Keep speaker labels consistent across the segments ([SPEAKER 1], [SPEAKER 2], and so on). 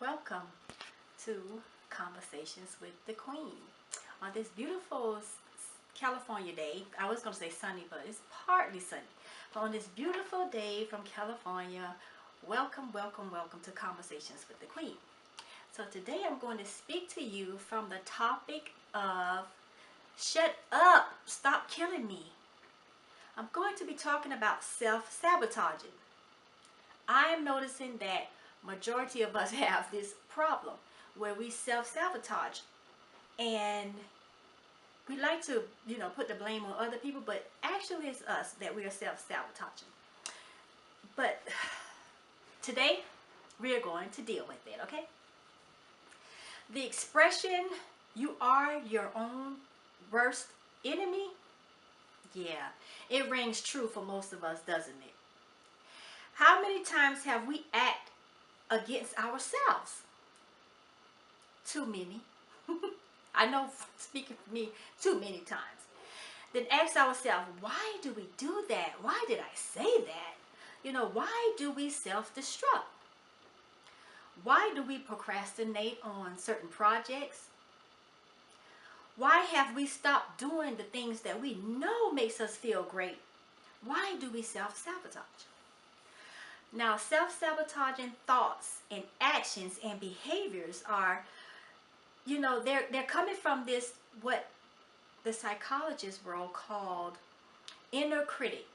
[SPEAKER 1] Welcome to Conversations with the Queen. On this beautiful California day, I was going to say sunny, but it's partly sunny. But on this beautiful day from California, welcome to Conversations with the Queen. So today I'm going to speak to you from the topic of shut up, stop killing me. I'm going to be talking about self-sabotaging. I am noticing that majority of us have this problem where we self-sabotage, and we like to put the blame on other people, but actually it's us that we are self-sabotaging. But today we are going to deal with it. Okay, the expression "you are your own worst enemy," yeah, it rings true for most of us, doesn't it? How many times have we acted against ourselves? Too many. I know, speaking for me, too many times. Then ask ourselves, why do we do that? Why did I say that? Why do we self-destruct? Why do we procrastinate on certain projects? Why have we stopped doing the things that we know makes us feel great? Why do we self-sabotage? Now, self-sabotaging thoughts and actions and behaviors are, they're coming from this, what the psychologist world called inner critic.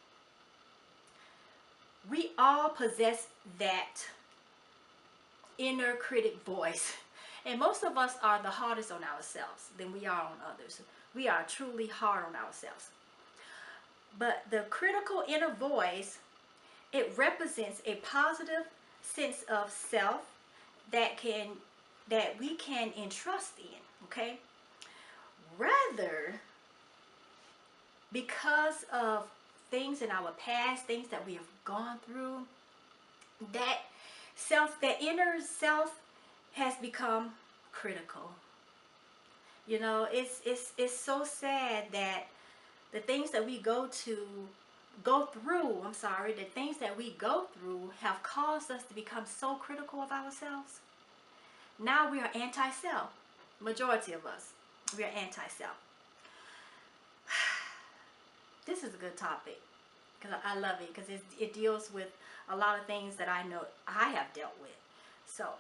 [SPEAKER 1] We all possess that inner critic voice. And most of us are the hardest on ourselves than we are on others. We are truly hard on ourselves. But the critical inner voice, it represents a positive sense of self that we can entrust in, okay? Rather, because of things in our past, things that we have gone through, that inner self has become critical. It's so sad that the things that we the things that we go through have caused us to become so critical of ourselves. Now we are anti-self. Majority of us, we are anti-self. This is a good topic because I love it, because it deals with a lot of things that I know I have dealt with. So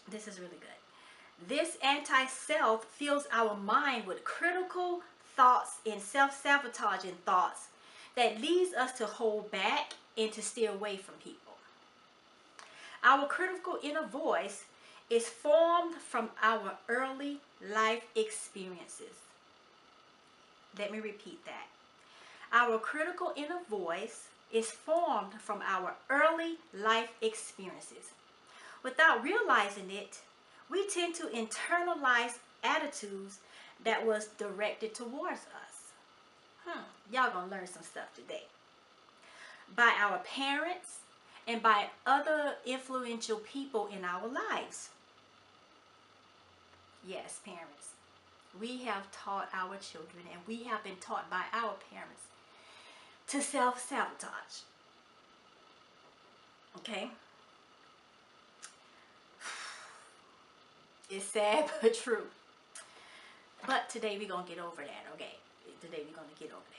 [SPEAKER 1] this is really good. This anti-self fills our mind with critical thoughts and self-sabotaging thoughts that leads us to hold back and to steer away from people. Our critical inner voice is formed from our early life experiences. Let me repeat that. Our critical inner voice is formed from our early life experiences. Without realizing it, we tend to internalize attitudes that was directed towards us. Y'all gonna learn some stuff today. By our parents and by other influential people in our lives. Yes, parents. We have taught our children, and we have been taught by our parents, to self-sabotage. Okay? It's sad but true. But today we're going to get over that, okay? Today we're going to get over that.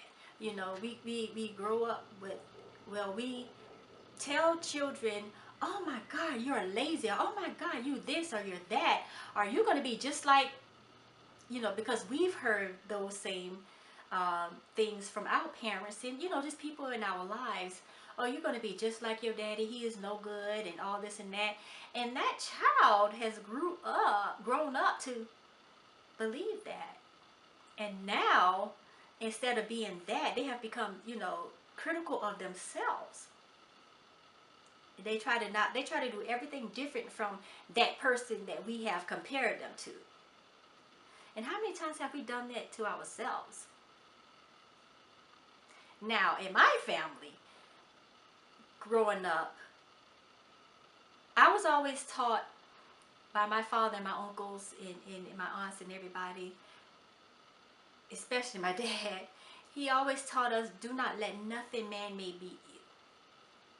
[SPEAKER 1] We grow up with, we tell children, oh my God, you're lazy. Oh my God, you this or you're that. Are you going to be just like, because we've heard those same things from our parents and, just people in our lives. Oh, you're going to be just like your daddy. He is no good and all this and that. And that child has grown up to believe that. And now, instead of being that, they have become, critical of themselves. They try to do everything different from that person that we have compared them to. And how many times have we done that to ourselves? Now, in my family, growing up, I was always taught by my father and my uncles and my aunts and everybody, especially my dad. He always taught us, do not let nothing man-made beat you.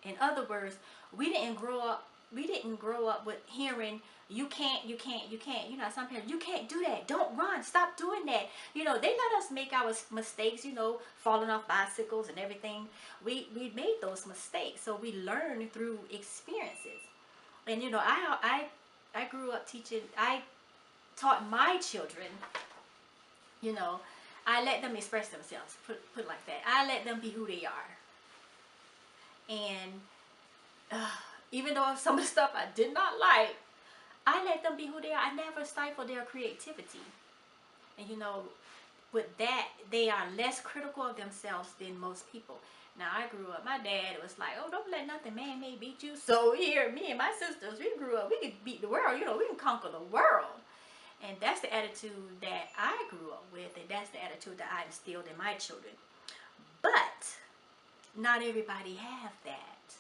[SPEAKER 1] In other words, we didn't grow up we didn't grow up with hearing you can't, you can't, you can't. You know, some parents, you can't do that. Don't run. Stop doing that. You know, they let us make our mistakes, you know, falling off bicycles and everything. We made those mistakes. So we learn through experiences. And, you know, I grew up teaching, I taught my children, you know, I let them express themselves, put it like that. I let them be who they are. And even though some of the stuff I did not like, I let them be who they are. I never stifled their creativity. And you know, with that, they are less critical of themselves than most people. Now, I grew up, my dad was like, oh, don't let nothing man-made beat you. So here, me and my sisters, we grew up, we could beat the world. You know, we can conquer the world. And that's the attitude that I grew up with. And that's the attitude that I instilled in my children. But not everybody have that.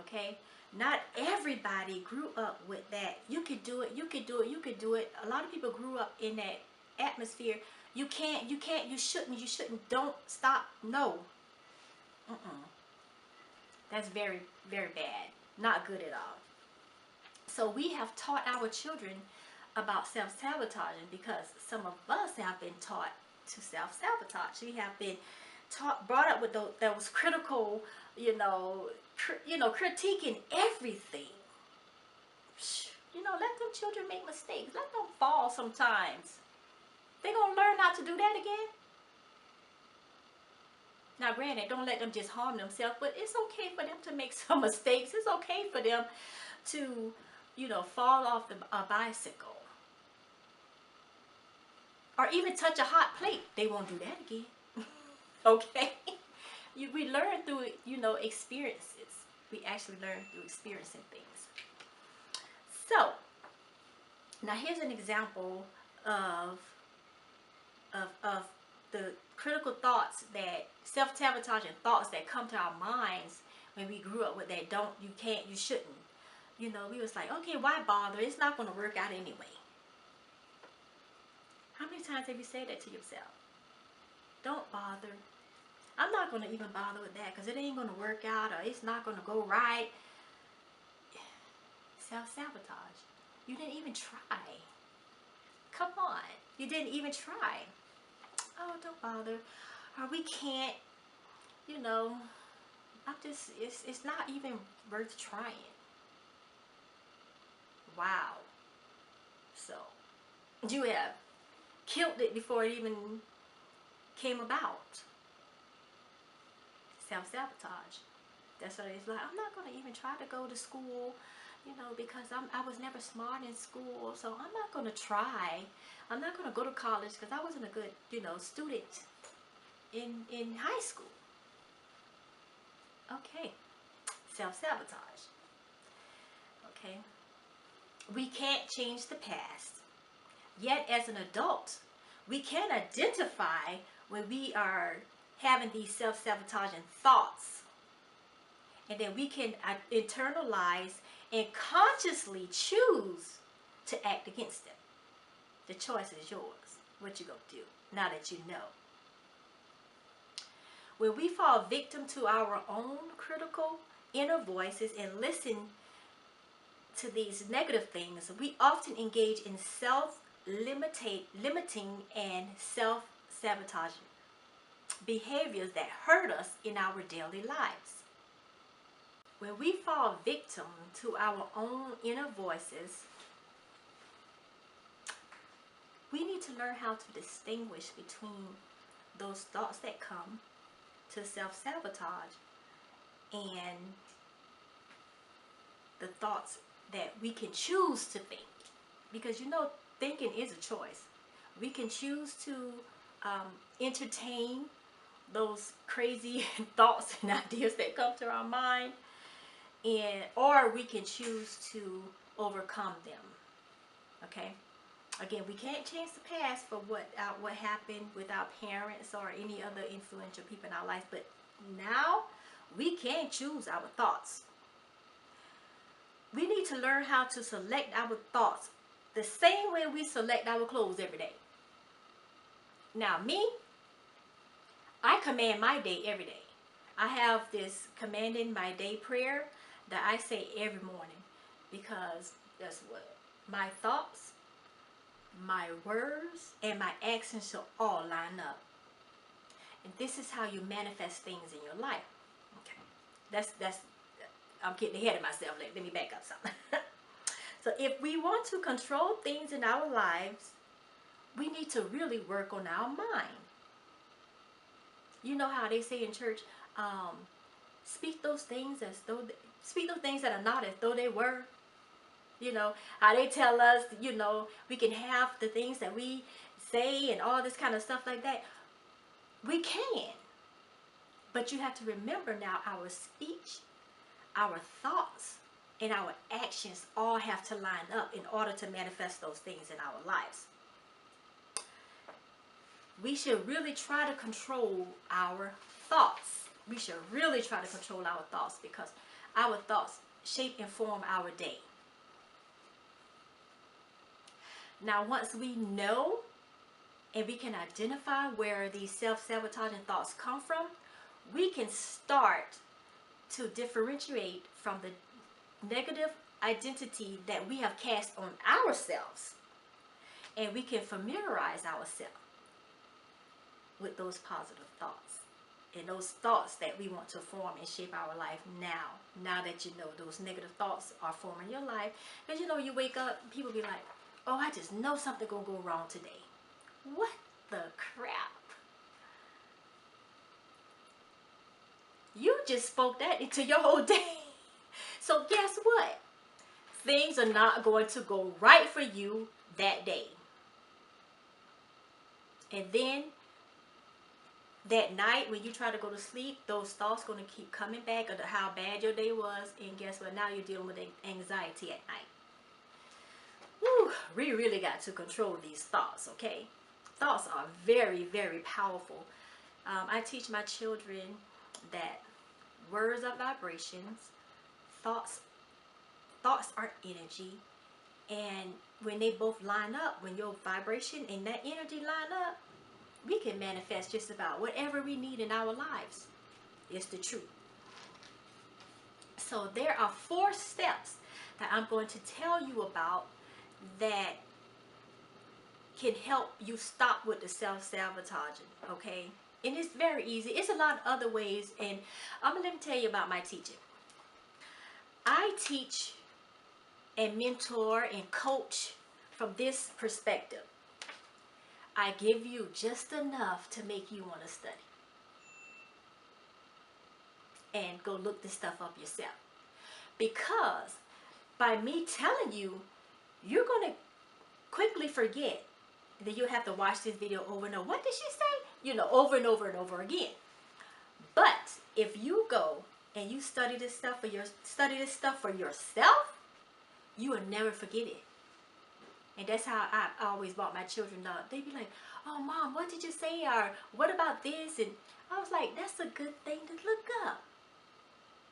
[SPEAKER 1] Okay? Not everybody grew up with that. You could do it, you could do it, you could do it. A lot of people grew up in that atmosphere. You can't, you shouldn't, don't, stop, no. That's very, very bad. Not good at all. So we have taught our children about self-sabotaging because some of us have been taught to self-sabotage. We have been brought up with those critical, critiquing everything. You know, let them children make mistakes. Let them fall sometimes. They're going to learn not to do that again. Now, granted, don't let them just harm themselves, but it's okay for them to make some mistakes. It's okay for them to, fall off a bicycle. Or even touch a hot plate. They won't do that again. Okay? We learn through, experiences. We actually learn through experiencing things. So, now here's an example of the critical thoughts, that self-sabotaging thoughts that come to our minds when we grew up with that you can't, you shouldn't. We was like, okay, why bother? It's not going to work out anyway. How many times have you said that to yourself? Don't bother. I'm not going to even bother with that because it ain't going to work out, or it's not going to go right. Self-sabotage. You didn't even try. Come on. You didn't even try. Oh, don't bother. Or we can't, it's not even worth trying. Wow. So, you have killed it before it even came about. Self-sabotage. That's what it's like. I'm not going to even try to go to school, because I was never smart in school, so I'm not going to try. I'm not going to go to college because I wasn't a good, student in high school. Okay. Self-sabotage. Okay. We can't change the past. Yet as an adult, we can identify when we are having these self-sabotaging thoughts. And then we can internalize and consciously choose to act against them. The choice is yours. What you gonna do now that you know? When we fall victim to our own critical inner voices and listen to these negative things, we often engage in self-limiting and self-sabotaging behaviors that hurt us in our daily lives. When we fall victim to our own inner voices, we need to learn how to distinguish between those thoughts that come to self-sabotage and the thoughts that we can choose to think. Because thinking is a choice. We can choose to entertain those crazy thoughts and ideas that come to our mind, or we can choose to overcome them. Okay? Again, we can't change the past for what happened with our parents or any other influential people in our life, but now we can choose our thoughts. We need to learn how to select our thoughts the same way we select our clothes every day. Now, me, I command my day every day. I have this commanding my day prayer that I say every morning, because guess what? My thoughts, my words, and my actions shall all line up. And this is how you manifest things in your life. Okay. That's I'm getting ahead of myself. Let me back up something. So if we want to control things in our lives, we need to really work on our mind. You know how they say in church, speak those things as though speak those things that are not as though they were. You know how they tell us, we can have the things that we say and all this kind of stuff like that. We can, but you have to remember now, our speech, our thoughts, and our actions all have to line up in order to manifest those things in our lives. We should really try to control our thoughts. We should really try to control our thoughts, because our thoughts shape and form our day. Now, once we know and we can identify where these self-sabotaging thoughts come from, we can start to differentiate from the negative identity that we have cast on ourselves, and we can familiarize ourselves with those positive thoughts and those thoughts that we want to form and shape our life now that you know those negative thoughts are forming your life. Because you wake up, people be like, oh, I just know something gonna go wrong today. What the crap? You just spoke that into your whole day. So guess what? Things are not going to go right for you that day. And then that night when you try to go to sleep, those thoughts going to keep coming back of how bad your day was. And guess what? Now you're dealing with anxiety at night. Woo, we really got to control these thoughts, okay? Thoughts are very, very powerful. I teach my children that words are vibrations, thoughts are energy, and when they both line up, when your vibration and that energy line up, we can manifest just about whatever we need in our lives. It's the truth. So there are 4 steps that I'm going to tell you about that can help you stop with the self-sabotaging, okay? And it's very easy. It's a lot of other ways, and let me tell you about my teaching. I teach and mentor and coach from this perspective. I give you just enough to make you want to study and go look this stuff up yourself. Because by me telling you, you're going to quickly forget. Then you'll have to watch this video over and over. What did she say? Over and over and over again. But if you go and you study this stuff for yourself, you will never forget it. And that's how I always brought my children up. They'd be like, oh, Mom, what did you say? Or what about this? And I was like, that's a good thing to look up.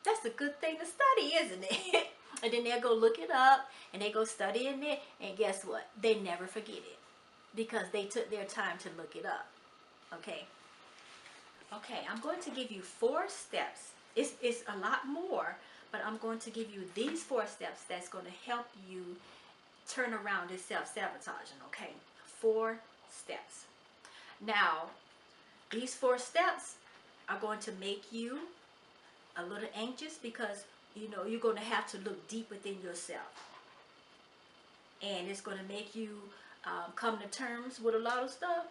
[SPEAKER 1] That's a good thing to study, isn't it? And then they'll go look it up, and they go study in it. And guess what? They never forget it, because they took their time to look it up. Okay? Okay, I'm going to give you 4 steps. It's a lot more, but I'm going to give you these 4 steps that's going to help you turn around this self-sabotaging, okay? 4 steps. Now, these 4 steps are going to make you a little anxious, because you're going to have to look deep within yourself, and it's going to make you come to terms with a lot of stuff.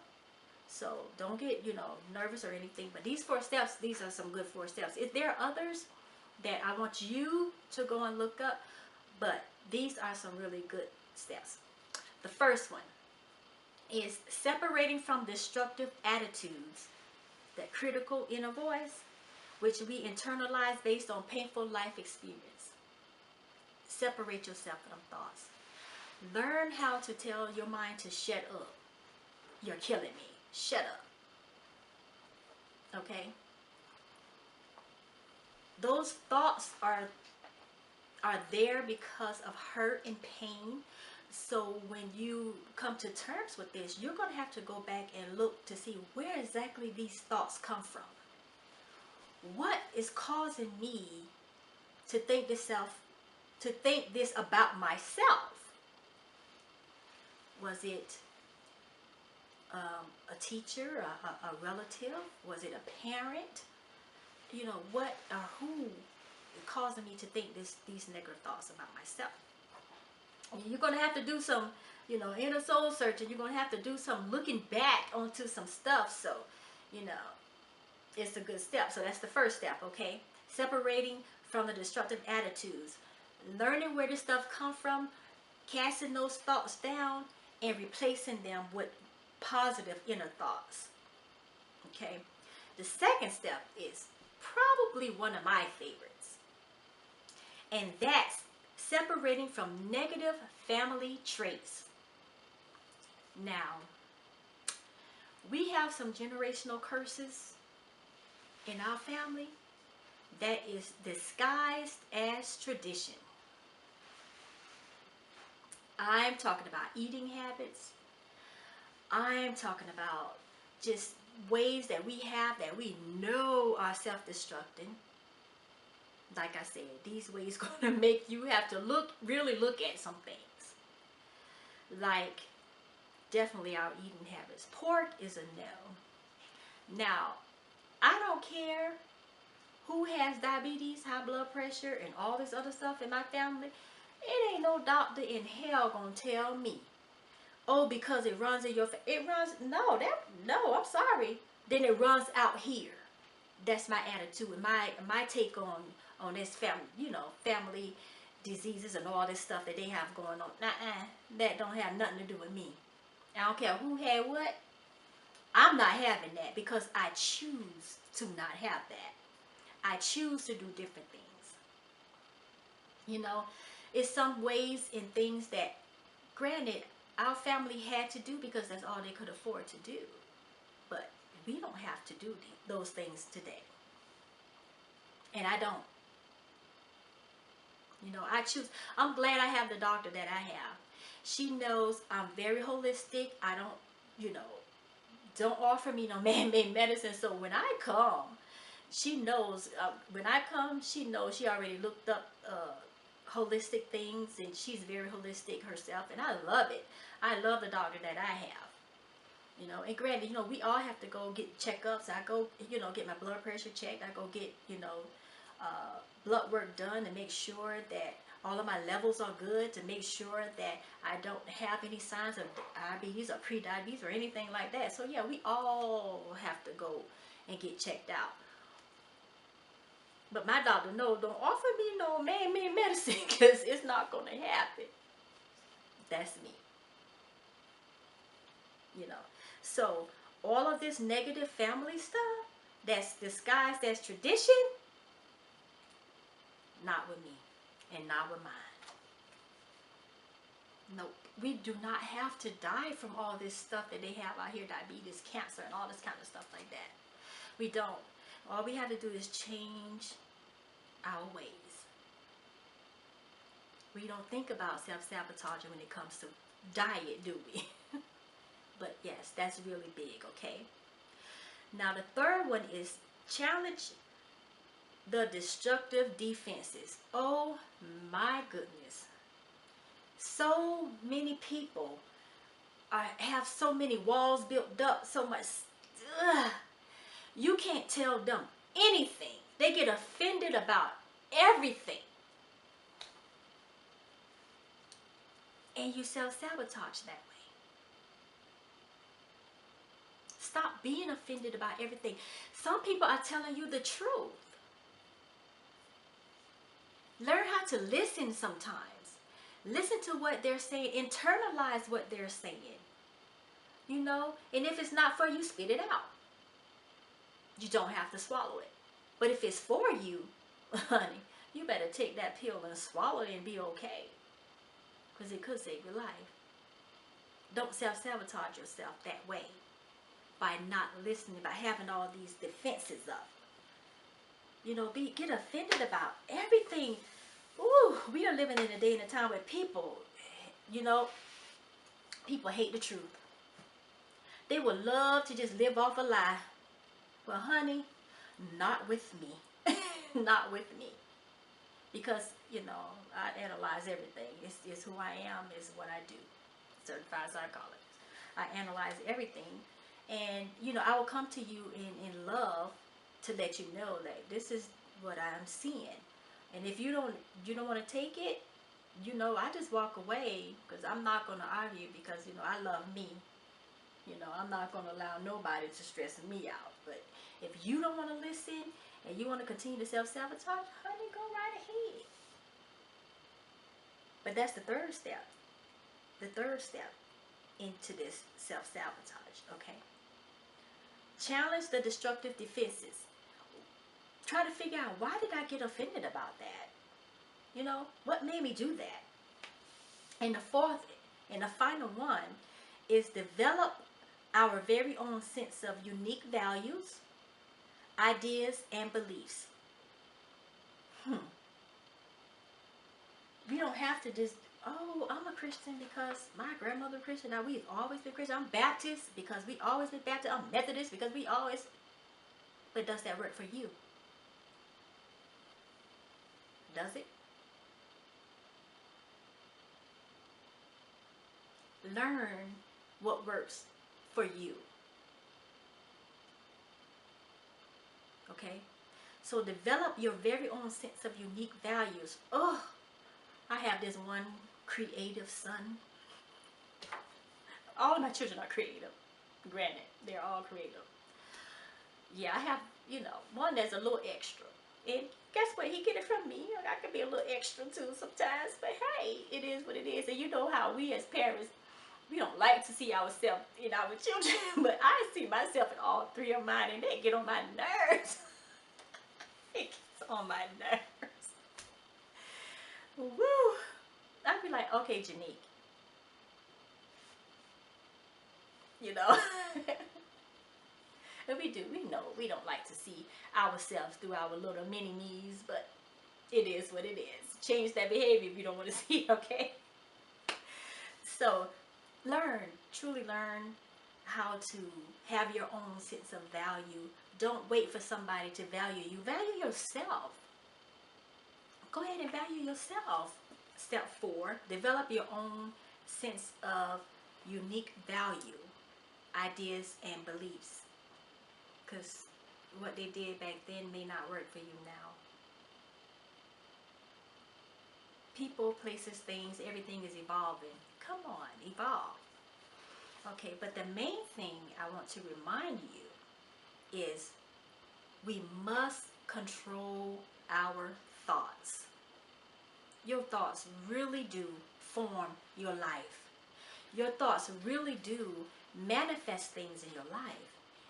[SPEAKER 1] So don't get nervous or anything, but these 4 steps, these are some good 4 steps. If there are others that I want you to go and look up, but these are some really good steps. The first one is separating from destructive attitudes, that critical inner voice, which we internalize based on painful life experience. Separate yourself from thoughts. Learn how to tell your mind to shut up. You're killing me. Shut up. Okay? Those thoughts are there because of hurt and pain. So when you come to terms with this, you're going to have to go back and look to see where exactly these thoughts come from. What is causing me to think this about myself? Was it a teacher, a relative? Was it a parent? What or who causing me to think these negative thoughts about myself? You're going to have to do some, inner soul searching. You're going to have to do some looking back onto some stuff. So, it's a good step. So that's the first step, okay? Separating from the destructive attitudes. Learning where this stuff comes from, casting those thoughts down, and replacing them with positive inner thoughts. Okay? The second step is probably one of my favorites. And that's separating from negative family traits. Now, we have some generational curses in our family that is disguised as tradition. I'm talking about eating habits. I'm talking about just ways that we have that we know are self-destructing. Like I said, these ways going to make you have to really look at some things. Like, definitely our eating habits. Pork is a no. Now, I don't care who has diabetes, high blood pressure, and all this other stuff in my family. It ain't no doctor in hell gonna tell me, oh, because it runs in your it runs. No, I'm sorry. Then it runs out here. That's my attitude and my take on this family diseases and all this stuff that they have going on. That don't have nothing to do with me. I don't care who had what. I'm not having that because I choose to not have that. I choose to do different things. It's some ways and things that, granted, our family had to do because that's all they could afford to do. But we don't have to do those things today. And I don't. I choose. I'm glad I have the doctor that I have. She knows I'm very holistic. I don't offer me no man-made medicine. So when I come, she knows. She knows she already looked up holistic things, and she's very holistic herself, and I love it. I love the doctor that I have. And granted, we all have to go get checkups. I go, get my blood pressure checked. I go get, blood work done to make sure that all of my levels are good, to make sure that I don't have any signs of diabetes or pre-diabetes or anything like that. So yeah, we all have to go and get checked out. But my doctor, no, don't offer me no man-made medicine because it's not going to happen. That's me. So all of this negative family stuff that's disguised as tradition, not with me and not with mine. Nope. We do not have to die from all this stuff that they have out here, diabetes, cancer, and all this kind of stuff like that. We don't. All we have to do is change our ways. We don't think about self-sabotaging when it comes to diet, do we? But yes, that's really big, okay? Now the third one is challenge the destructive defenses. Oh my goodness. So many people have so many walls built up, so much. You can't tell them anything. They get offended about everything. And you self-sabotage that way. Stop being offended about everything. Some people are telling you the truth. Learn how to listen sometimes. Listen to what they're saying. Internalize what they're saying. And if it's not for you, spit it out. You don't have to swallow it. But if it's for you, honey, you better take that pill and swallow it and be okay. Because it could save your life. Don't self-sabotage yourself that way. By not listening, by having all these defenses up. Get offended about everything. Ooh, we are living in a day and a time where people, people hate the truth. They would love to just live off a lie. Well, honey, not with me. Not with me. because, you know, I analyze everything. It's who I am, is what I do. Certified psychologist. I analyze everything. And, you know, I will come to you in love to let you know that this is what I'm seeing. And if you don't want to take it, you know, I just walk away, because I'm not going to argue, because, you know, I love me. You know, I'm not going to allow nobody to stress me out. But if you don't want to listen and you want to continue to self-sabotage, honey, go right ahead. But that's the third step. The third step into this self-sabotage, okay? Challenge the destructive defenses. Try to figure out, why did I get offended about that? You know, what made me do that? And the fourth and the final one is develop our very own sense of unique values, ideas, and beliefs. We don't have to just, oh, I'm a Christian because my grandmother Christian. Now, we've always been Christian. I'm Baptist because we always been Baptist. I'm Methodist because we always. But does that work for you? Does it? Learn what works for you. Okay? So develop your very own sense of unique values. Oh, I have this one creative son. All of my children are creative. Granted, they're all creative. Yeah, I have, you know, one that's a little extra. And guess what? He get it from me. I can be a little extra too sometimes. But hey, it is what it is. And you know how we as parents, we don't like to see ourselves in our children. But I see myself in all three of mine, and they get on my nerves. It gets on my nerves. Woo! I'd be like, okay, Janique. You know? And we know we don't like to see ourselves through our little mini-me's, but it is what it is. Change that behavior if you don't want to see, okay? So, truly learn how to have your own sense of value. Don't wait for somebody to value you. Value yourself. Go ahead and value yourself. Step 4, develop your own sense of unique value, ideas, and beliefs. Because what they did back then may not work for you now. People, places, things, everything is evolving. Come on, evolve. Okay, but the main thing I want to remind you is we must control our thoughts. Your thoughts really do form your life. Your thoughts really do manifest things in your life.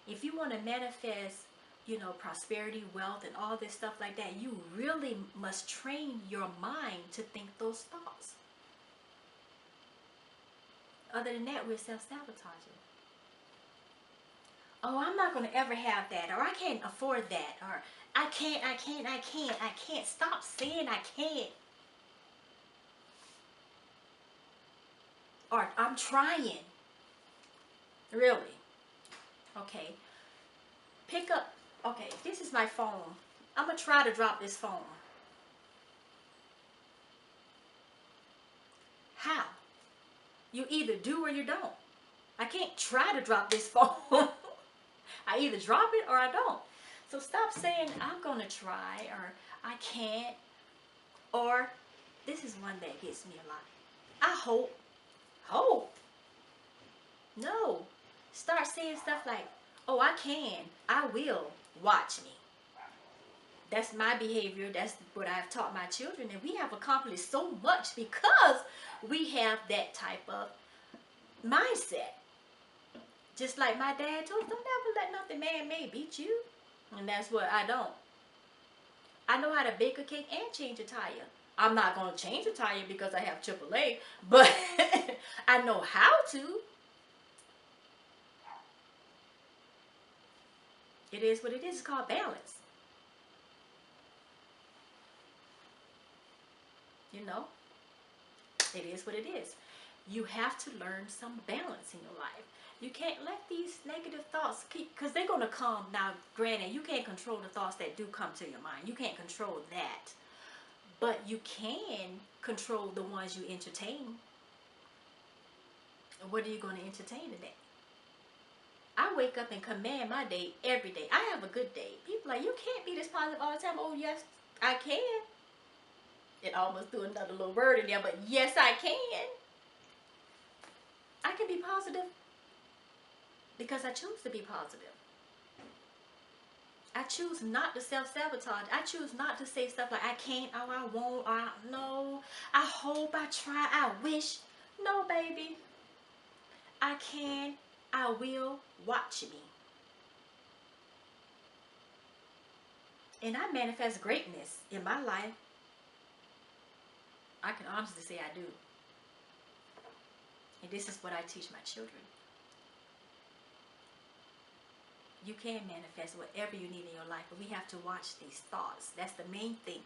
[SPEAKER 1] If you want to manifest, you know, prosperity, wealth, and all this stuff like that, you really must train your mind to think those thoughts. Other than that, we're self-sabotaging. Oh, I'm not going to ever have that, or I can't afford that, or I can't. Stop saying I can't. Or I'm trying. Really. Okay. Pick up. Okay, this is my phone. I'm going to try to drop this phone. How? You either do or you don't. I can't try to drop this phone. I either drop it or I don't. So stop saying I'm going to try, or I can't, or this is one that gets me a lot. I hope. Hope. No. Start saying stuff like, oh, I can. I will. Watch me. That's my behavior. That's what I've taught my children. And we have accomplished so much because we have that type of mindset. Just like my dad told us, don't ever let nothing man-made beat you. And that's what I don't. I know how to bake a cake and change a tire. I'm not going to change a tire because I have AAA, but I know how to. It is what it is. It's called balance. You know? It is what it is. You have to learn some balance in your life. You can't let these negative thoughts keep, because they're going to come. Now, granted, you can't control the thoughts that do come to your mind. You can't control that. but you can control the ones you entertain. What are you going to entertain today? I wake up and command my day every day. I have a good day. People are like, you can't be this positive all the time. Oh, yes, I can. It almost threw another little word in there, but yes, I can. I can be positive because I choose to be positive. I choose not to self-sabotage. I choose not to say stuff like, I can't, oh, I won't, no, I hope, I try, I wish. No, baby. I can, I will, watch me. And I manifest greatness in my life. I can honestly say I do. And this is what I teach my children. You can manifest whatever you need in your life, but we have to watch these thoughts. That's the main thing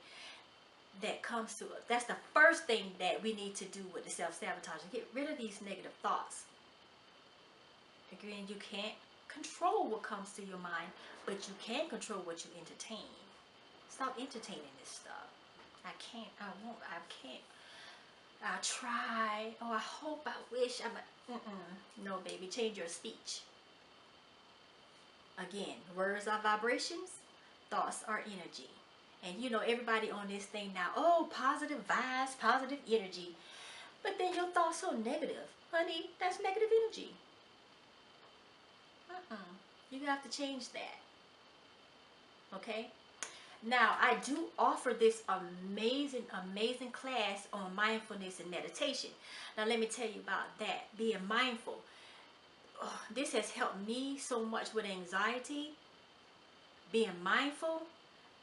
[SPEAKER 1] that comes to us. That's the first thing that we need to do with the self-sabotage. Get rid of these negative thoughts. Again, you can't control what comes to your mind, but you can control what you entertain. Stop entertaining this stuff. I can't, I won't, I can't. I try. Oh, I hope, I wish. No, baby, change your speech. Again, words are vibrations, thoughts are energy. And you know, everybody on this thing now, oh, positive vibes, positive energy. But then your thoughts are negative. Honey, that's negative energy. You have to change that. Okay? Now, I do offer this amazing, amazing class on mindfulness and meditation. Now, let me tell you about that. Being mindful. Oh, this has helped me so much with anxiety. Being mindful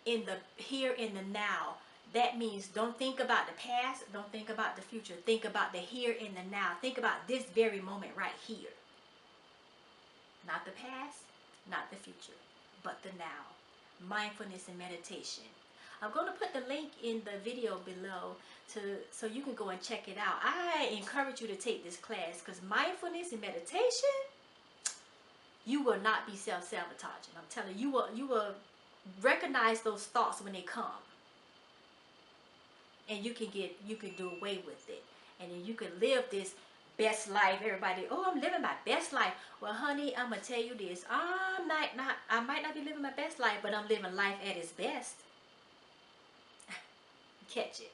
[SPEAKER 1] in the here and the now. That means don't think about the past. Don't think about the future. Think about the here and the now. Think about this very moment right here. Not the past, not the future, but the now. Mindfulness and meditation. I'm going to put the link in the video below so you can go and check it out. I encourage you to take this class because mindfulness and meditation, you will not be self-sabotaging. I'm telling you, you will recognize those thoughts when they come, and you can do away with it, and then you can live this best life. Everybody, oh, I'm living my best life. Well, honey, I'm gonna tell you this. I might not be living my best life, but I'm living life at its best. Catch it.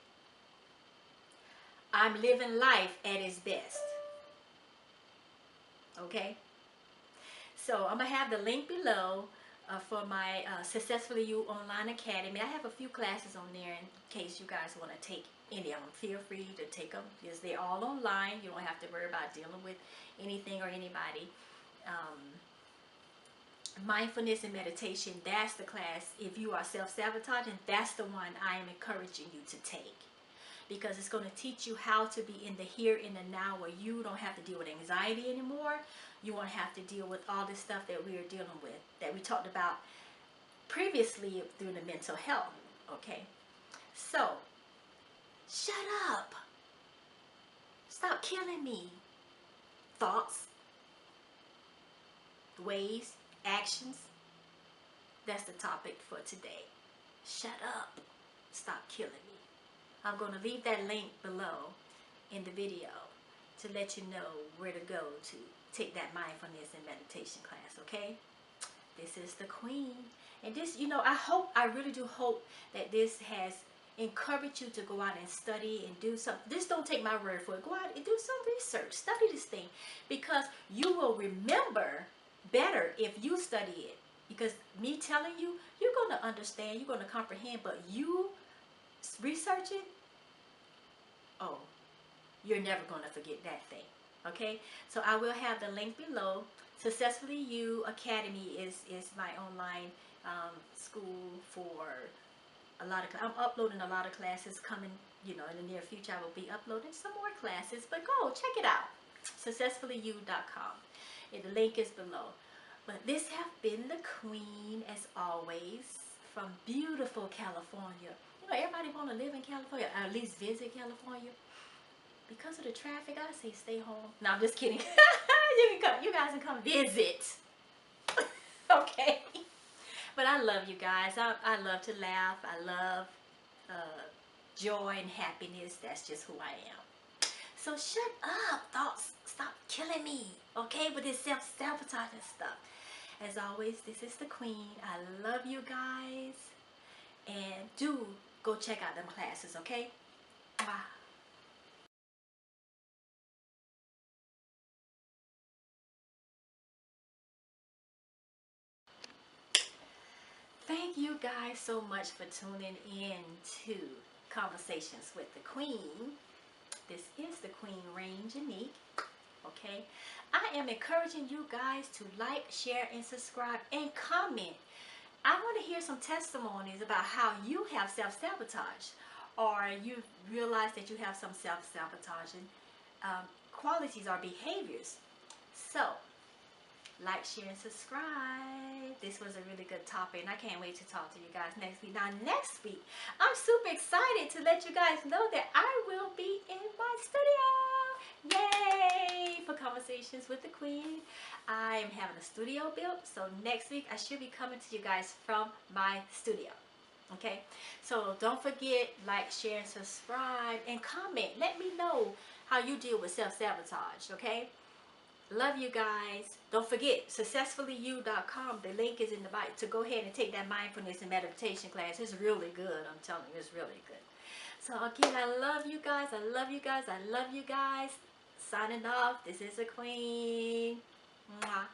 [SPEAKER 1] I'm living life at its best. Okay? So I'm gonna have the link below for my Successfully You Online Academy. I have a few classes on there in case you guys want to take any of them. Feel free to take them because they're all online. You don't have to worry about dealing with anything or anybody. Mindfulness and meditation, that's the class. If you are self-sabotaging, that's the one I am encouraging you to take, because it's going to teach you how to be in the here and the now, where you don't have to deal with anxiety anymore. You won't have to deal with all this stuff that we are dealing with, that we talked about previously through the mental health. Okay, so shut up. Stop killing me. Thoughts, ways, actions. That's the topic for today. Shut up. Stop killing me. I'm going to leave that link below in the video to let you know where to go to take that mindfulness and meditation class, okay? This is the Queen. And this, you know, I really do hope that this has encouraged you to go out and study and do some. This don't take my word for it. Go out and do some research. Study this thing, because you will remember better if you study it. Because me telling you, you're going to understand, you're going to comprehend, but you research it, oh, you're never going to forget that thing. Okay, so I will have the link below. Successfully You Academy is my online school for a lot of. I'm uploading a lot of classes coming. You know, in the near future, I will be uploading some more classes. But go check it out. SuccessfullyYou.com. The link is below. But this have been the Queen, as always, from beautiful California. You know, everybody want to live in California, or at least visit California. Because of the traffic, I say stay home. No, I'm just kidding. You guys can come visit. Okay. But I love you guys. I love to laugh. I love joy and happiness. That's just who I am. So shut up, thoughts. Stop killing me, okay, with this self-sabotaging stuff. As always, this is the Queen. I love you guys. And do go check out them classes, okay? Mwah. Thank you guys so much for tuning in to Conversations with the Queen. This is the Queen Reign Unique. Okay, I am encouraging you guys to like, share, and subscribe and comment. I want to hear some testimonies about how you have self-sabotage, or you realize that you have some self-sabotaging qualities or behaviors. So like, share, and subscribe. This was a really good topic, and I can't wait to talk to you guys next week. Now, next week, I'm super excited to let you guys know that I will be in my studio. Yay! For Conversations with the Queen. I am having a studio built, so next week I should be coming to you guys from my studio. Okay? So don't forget, like, share, and subscribe, and comment. Let me know how you deal with self-sabotage, okay? Love you guys. Don't forget, successfullyu.com. The link is in the bio to go ahead and take that mindfulness and meditation class. It's really good. I'm telling you, it's really good. So again, I love you guys. I love you guys. I love you guys. Signing off. This is the Queen. Mwah.